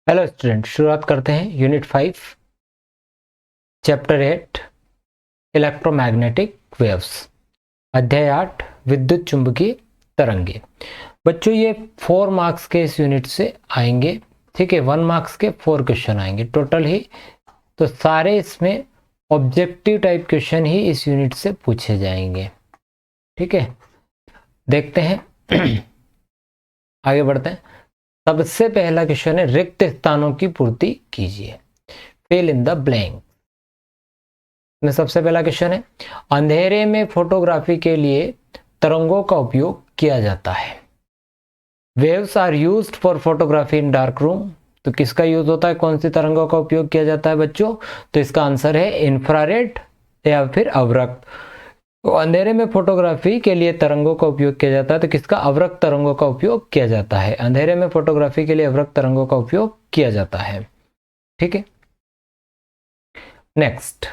Hello student, शुरुआत करते हैं यूनिट 5 चैप्टर 8 इलेक्ट्रोमैग्नेटिक वेव्स, अध्याय 8 विद्युत चुंबकीय तरंगे। बच्चों, ये 4 मार्क्स के इस यूनिट से आएंगे। ठीक है, 1 मार्क्स के 4 क्वेश्चन आएंगे टोटल ही। तो सारे इसमें ऑब्जेक्टिव टाइप क्वेश्चन ही इस यूनिट से पूछे जाएंगे। ठीक है, देखते हैं आगे बढ़ते हैं। सबसे पहला क्वेश्चन है, रिक्त स्थानों की पूर्ति कीजिए, फिल इन द ब्लैंक। में सबसे पहला क्वेश्चन है, अंधेरे में फोटोग्राफी के लिए तरंगों का उपयोग किया जाता है। Waves are used for photography in dark room. तो किसका यूज होता है, कौन सी तरंगों का उपयोग किया जाता है बच्चों? तो इसका आंसर है इंफ्रारेड या फिर अवरक्त। तो अंधेरे में फोटोग्राफी के लिए तरंगों का उपयोग किया जाता है, तो किसका? अवरक्त तरंगों का उपयोग किया जाता है। अंधेरे में फोटोग्राफी के लिए अवरक्त तरंगों का उपयोग किया जाता है। ठीक है, नेक्स्ट।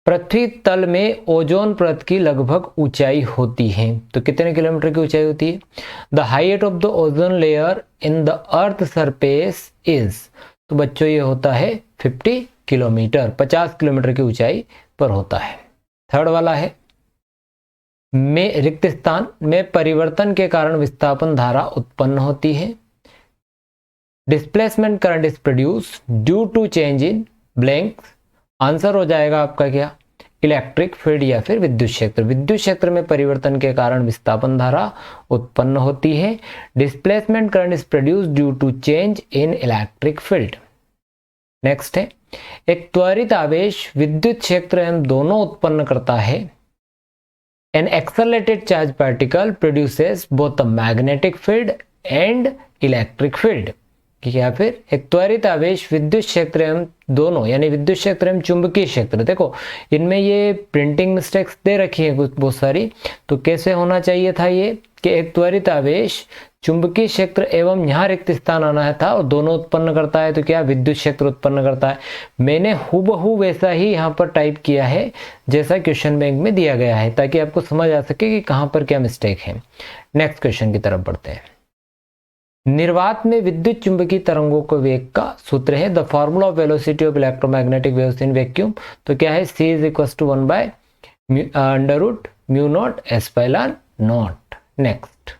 पृथ्वी तल में ओजोन परत की लगभग ऊंचाई होती है। तो कितने किलोमीटर की ऊंचाई होती है? The height of the ozone layer in the earth surface is. तो बच्चों ये होता है 50 किलोमीटर, 50 किलोमीटर की ऊंचाई पर होता है। थर्ड वाला है, में रिक्त स्थान में परिवर्तन के कारण विस्थापन धारा उत्पन्न होती है। Displacement current is produce due to change in blank. Answer हो जाएगा आपका क्या? इलेक्ट्रिक फील्ड या फिर विद्युत क्षेत्र। विद्युत क्षेत्र में परिवर्तन के कारण विस्थापन धारा उत्पन्न होती है। Displacement current is produce due to change in electric field. Next है, एक त्वरित आवेश विद्युत क्षेत्र एवं दोनों उत्पन्न करता है। N accelerated charge particle produces both a magnetic field and electric field. या फिर एक त्वरित आवेश विद्युत क्षेत्र एवं दोनों, यानी विद्युत क्षेत्र एवं चुंबकीय क्षेत्र। देखो इनमें ये प्रिंटिंग मिस्टेक्स दे रखी है कुछ बहुत सारी। तो कैसे होना चाहिए था ये कि एक त्वरित आवेश चुंबकीय क्षेत्र एवं यहाँ रिक्त स्थान आना था और दोनों उत्पन्न करता है। तो क्या? विद्युत क्षेत्र उत्पन्न करता है। मैंने हूबहू वैसा ही यहाँ पर टाइप किया है जैसा क्वेश्चन बैंक में दिया गया है, ताकि आपको समझ आ सके कि कहाँ पर क्या मिस्टेक है। नेक्स्ट क्वेश्चन की तरफ बढ़ते हैं। निर्वात में विद्युत चुंबकीय तरंगों के वेग का सूत्र है। The formula of velocity of electromagnetic waves in vacuum. तो क्या है? C is equal to 1/√μ0 s/0। Next,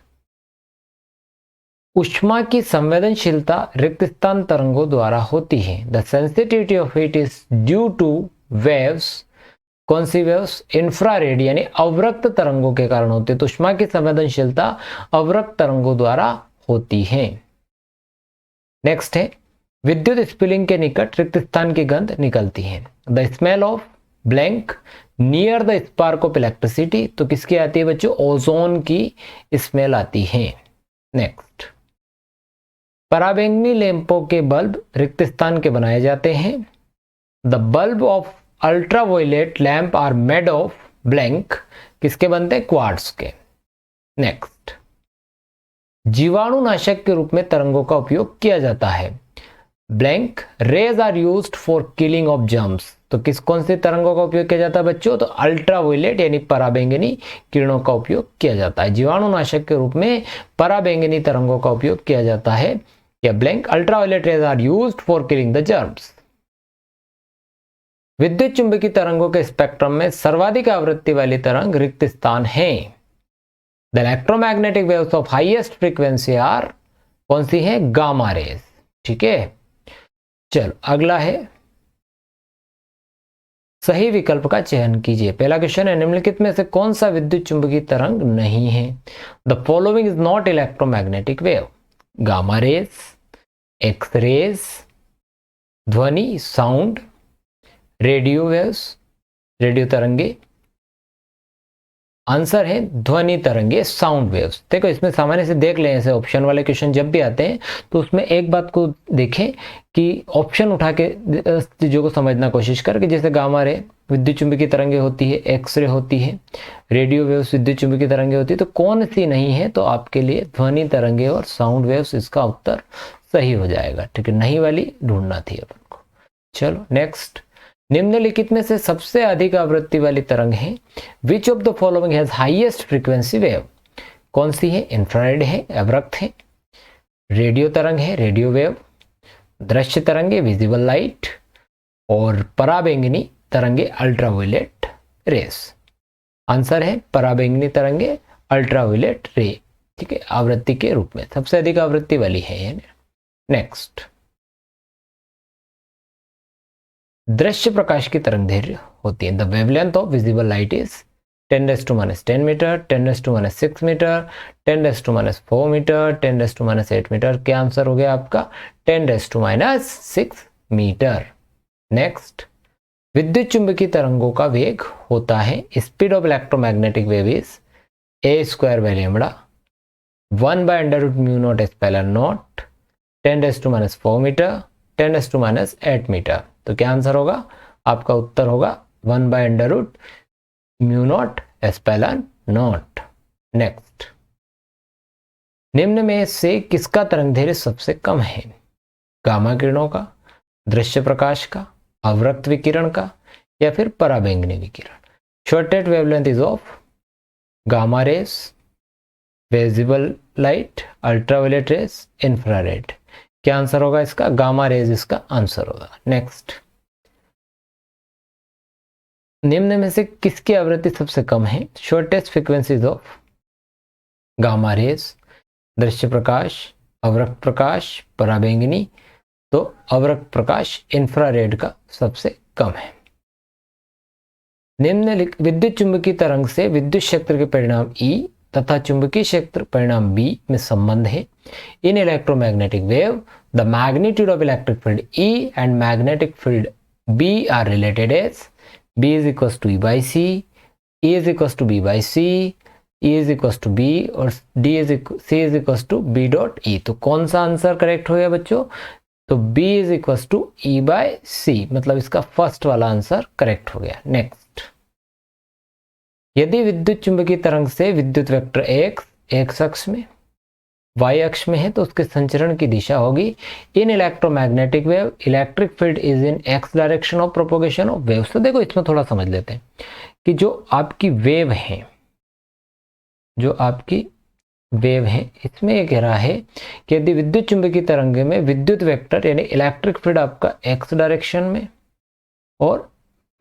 ऊष्मा की संवेदनशीलता रिक्त स्थान तरंगों द्वारा होती है। The sensitivity of heat is due to waves. कौन सी वेव्स? इंफ्रारेड यानी अवरक्त तरंगों के कारण होती है। तो ऊष्मा की संवेदनशीलता अवरक्त तरंगों द्वारा होती है। नेक्स्ट है, विद्युत स्पिलिंग के निकट रिक्त स्थान की गंध निकलती है। The smell of blank near the spark of electricity. तो किसकी आती है बच्चों? ओजोन की स्मेल आती है। नेक्स्ट, पराबैंगनी लैंपों के बल्ब रिक्त स्थान के बनाए जाते हैं। The bulb of ultraviolet lamp are made of blank. किसके बनते हैं? क्वार्ट्ज के। नेक्स्ट, जीवाणुनाशक के रूप में तरंगों का उपयोग किया जाता है। Blank rays are used for killing of germs. तो कौन सी तरंगों का उपयोग किया जाता है बच्चों? तो अल्ट्रावायलेट यानी पराबैंगनी किरणों का उपयोग किया जाता है। जीवाणुनाशक के रूप में पराबैंगनी तरंगों का उपयोग किया जाता है। या blank ultraviolet rays are used for killing the germs. विद्युत चुंबकीय तरंगों के स्पेक्ट्रम में सर्वाधिक आवृत्ति वाली तरंग रिक्त स्थान है। The electromagnetic waves of highest frequency are, कौन सी है? Gamma rays. ठीक है, चलो अगला है, सही विकल्प का चयन कीजिए। पहला क्वेश्चन है, निम्नलिखित में से कौन सा विद्युत चुंबकीय तरंग नहीं है? The following is not electromagnetic wave. Gamma rays, X rays, ध्वनि साउंड, रेडियो वेव्स रेडियो तरंगे। आंसर है ध्वनि तरंगे, साउंड वेव्स। देखो इसमें सामान्य से देख लें, ऐसे ऑप्शन वाले क्वेश्चन जब भी आते हैं तो उसमें एक बात को देखें कि ऑप्शन उठा के चीजों को समझना कोशिश कर, कि जैसे गामा रे विद्युत चुंबकीय तरंगे होती है, एक्सरे होती है, रेडियो वेव्स विद्युत चुंबकीय तरंगे होती है, तो कौन सी नहीं है? तो आपके लिए ध्वनि तरंगे और साउंड वेव्स इसका उत्तर सही हो जाएगा। ठीक है, नहीं वाली ढूंढना थी अपन को। चलो नेक्स्ट, निम्नलिखित में से सबसे अधिक आवृत्ति वाली तरंग है। Which of the following has highest frequency wave. कौन सी है? इंफ्रारेड है, अवरक्त है, रेडियो तरंग है रेडियो वेव, दृश्य तरंगे विजिबल लाइट, और पराबैंगनी तरंगे अल्ट्रावायलेट रेस। आंसर है पराबैंगनी तरंगे अल्ट्रावायलेट रे, ठीक है, आवृत्ति के रूप में सबसे अधिक आवृत्ति वाली है ये। नेक्स्ट, दृश्य प्रकाश की तरंग दैर्घ्य होती है, the wavelength of visible light is 10⁻10 metre, 10⁻6 metre, 10⁻4 metre, 10⁻8 metre. क्या आंसर हो गया आपका? 10⁻6 मीटर। नेक्स्ट, विद्युत चुंबकीय तरंगों का वेग होता है, speed of electromagnetic wave is a² λ 1/√μ0 ε0, 10⁻4 metre, 10⁻8 metre. तो क्या आंसर होगा? आपका उत्तर होगा 1/√μ0 ε0। नेक्स्ट, निम्न में से किसका तरंगदैर्घ्य सबसे कम है? गामा किरणों का, दृश्य प्रकाश का, अवरक्त विकिरण का, या फिर पराबैंगनी विकिरण। Shortest wavelength is of gamma rays, visible light, ultraviolet rays, infrared. क्या आंसर होगा इसका? गामा रेज इसका आंसर होगा। नेक्स्ट, निम्न में से किसकी आवृत्ति सबसे कम है? Shortest frequencies of gamma rays, दृश्य प्रकाश, अवरक्त प्रकाश, पराबैंगनी। तो अवरक्त प्रकाश इंफ्रारेड का सबसे कम है। निम्नलिखित विद्युत चुंबकीय तरंग से विद्युत क्षेत्र के परिणाम E तथा चुंबकीय क्षेत्र परिणाम B में संबंध है। In electromagnetic wave the magnitude of electric field E and magnetic field B are related as B is equals to E by C, E is equals to B by C, E is equals to B और C is equals to B dot E। तो कौन सा answer correct हो गया बच्चों? तो B is equals to E by C, मतलब इसका फर्स्ट वाला आंसर करेक्ट हो गया। नेक्स्ट, यदि विद्युत चुंबकीय तरंग से विद्युत वेक्टर x अक्ष में, y अक्ष में है तो उसके संचरण की दिशा होगी in electromagnetic wave electric field is in x direction of propagation of waves. तो देखो इसमें थोड़ा समझ लेते हैं कि जो आपकी वेव है, इसमें ये कह रहा है कि यदि विद्युत चुंबकीय तरंग में विद्युत वेक्टर यानी इलेक्ट्रिक फील्ड आपका x डायरेक्शन में और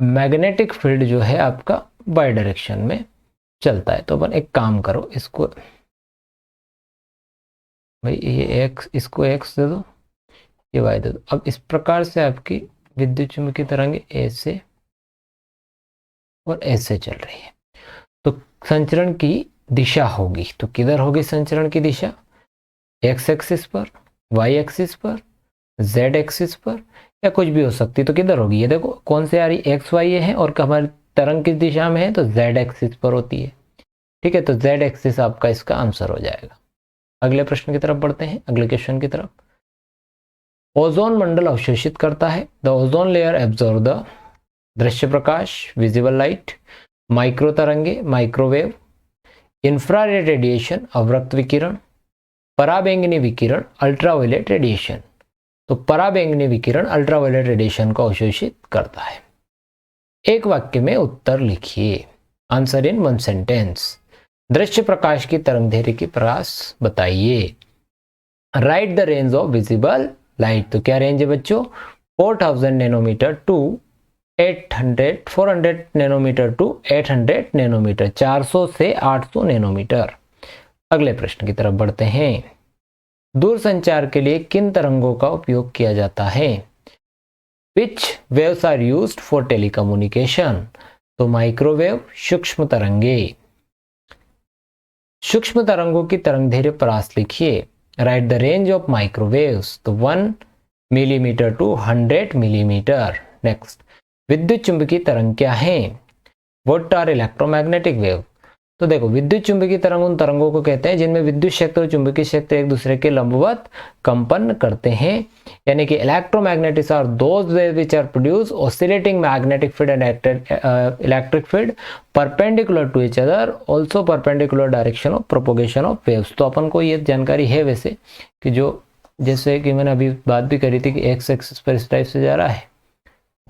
मैग्नेटिक फील्ड जो है आपका y डायरेक्शन में चलता है, तो अपन एक काम करो, इसको भाई ये x, इसको x दे दो, ये y दे दो। अब इस प्रकार से आपकी विद्युत चुंबकीय तरंग ऐसे और ऐसे चल रही है, तो संचरण की दिशा होगी, तो किधर होगी संचरण की दिशा? x एक्सिस पर, y एक्सिस पर, z एक्सिस पर, या कुछ भी हो सकती, तो किधर होगी? ये देखो कौन से आ रही, x y है और हमारी तरंग किस दिशा में है? तो z एक्सिस पर होती है, ठीक है। तो z एक्सिस आपका इसका आंसर हो जाएगा। अगले प्रश्न की तरफ बढ़ते हैं, अगले क्वेश्चन की तरफ। ओजोन मंडल अवशोषित करता है, the ozone layer absorb the दृश्य प्रकाश, विजिबल लाइट, माइक्रो तरंगे, माइक्रोवेव, इंफ्रारेड रेडिएशन, अवरक्त विकिरण, पराबैंगनी विकिरण, अल्ट्रावायलेट रेडिएशन। तो पराबैंगनी विकिरण अल्ट्रावायलेट रेडिएशन को अवशोषित करता है। एक वाक्य में उत्तर लिखिए, आंसर इन 1 सेंटेंस। दृश्य प्रकाश की तरंगदैर्घ्य की प्रकाश बताइए। Write the range of visible light. तो क्या रेंज है बच्चों? 4000 nanometre to 400 nanometre to 800 nanometre, 400 से 800 नैनोमीटर। अगले प्रश्न की तरफ बढ़ते हैं। दूरसंचार के लिए किन तरंगों का उपयोग किया जाता है? Which waves are used for telecommunication? तो माइक्रोवेव, सूक्ष्म तरंगे। सूक्ष्म तरंगों की तरंगदैर्घ्य परास लिखिए। Right the range of microwaves. तो 1 मिलीमीटर टू 100 मिलीमीटर। नेक्स्ट, विद्युत चुंबकीय तरंग क्या है? What are electromagnetic wave? तो देखो विद्युत चुंबकीय तरंग उन तरंगों को कहते हैं जिनमें विद्युत क्षेत्र और चुंबकीय क्षेत्र एक दूसरे के लंबवत कंपन करते हैं, यानी कि electromagnetics are those waves which are produce oscillating magnetic field and electric field perpendicular to each other, also perpendicular direction of propagation of waves. तो अपन को ये जानकारी है वैसे कि जो जैसे कि मैंने अभी बात भी करी थी कि एक्स एक्सिस पर इस टाइप से जा रहा है,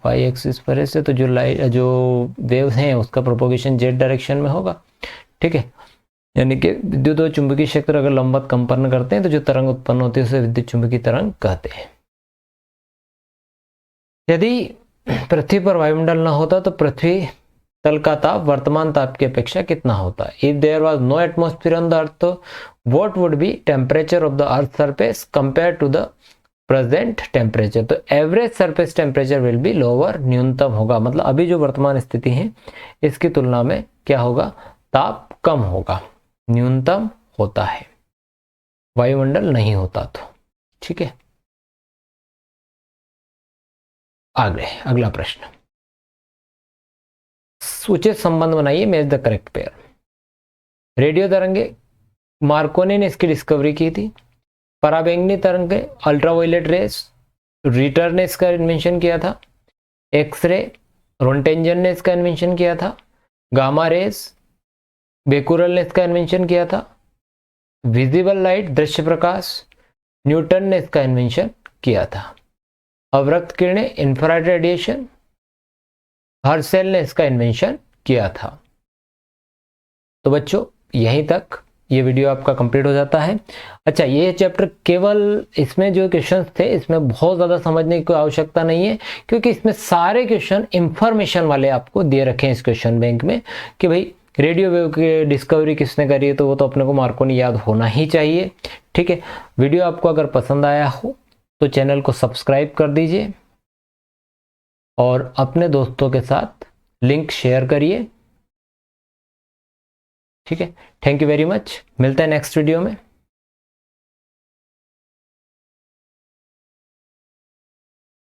वाई एक्सिस पर ऐसे, तो जो वेव्स हैं उसका प्रोपोगेशन जेड डायरेक्शन में होगा, ठीक है। यानी कि विद्युत और चुंबकीय क्षेत्र अगर लंबवत कंपन करते हैं तो जो तरंग उत्पन्न होती है उसे विद्युत चुंबकीय तरंग कहते हैं। यदि पृथ्वी पर वायुमंडल न होता तो पृथ्वी तल का ताप वर्तमान ताप की अपेक्षा कितना होता? If there was no atmosphere on the earth तो what would be temperature of the earth surface compare to the present temperature? तो average surface temperature will be lower, न्यूनतम होगा, मतलब अभी जो वर्तमान स्थिति है इसकी तुलना में क्या होगा? ताप कम होगा, न्यूनतम होता है, वायुमंडल नहीं होता तो। ठीक है, आगे अगला प्रश्न, उचित संबंध बनाइए, match the correct pair. Radio तरंगे, मार्कोनी ने इसकी डिस्कवरी की थी। पराबैंगनी तरंगे, अल्ट्रावायलेट रेस, रिटर ने इसका इन्वेंशन किया था। एक्सरे, रोंटेंजन ने इसका इन्वेंशन किया था। गामा रेस, बेकुरल ने इसका इन्वेंशन किया था। विजिबल लाइट, दृश्य प्रकाश, न्यूटन ने इसका इन्वेंशन किया था। अवरक्त किरणें, इंफ्रारेड रेडिएशन, हर्सेल ने इसका इन्वेंशन किया था। तो बच्चों यहीं तक ये वीडियो आपका कंप्लीट हो जाता है। अच्छा, ये चैप्टर केवल इसमें जो क्वेश्चंस थे इसमें बहुत ज़्यादा समझने की कोई आवश्यकता नहीं है, क्योंकि इसमें सारे क्वेश्चन इंफॉर्मेशन वाले आपको दे रखे हैं इस क्वेश्चन बैंक में कि भाई रेडियो वेव की डिस्कवरी किसने करी है, तो वो तो अपने को मार्कोनी याद होना ही चाहिए। ठीक है, वीडियो आपको अगर पसंद आया हो तो चैनल को सब्सक्राइब कर दीजिए और अपने दोस्तों के साथ लिंक शेयर करिए। ठीक है, थैंक यू वेरी मच, मिलते हैं नेक्स्ट वीडियो में।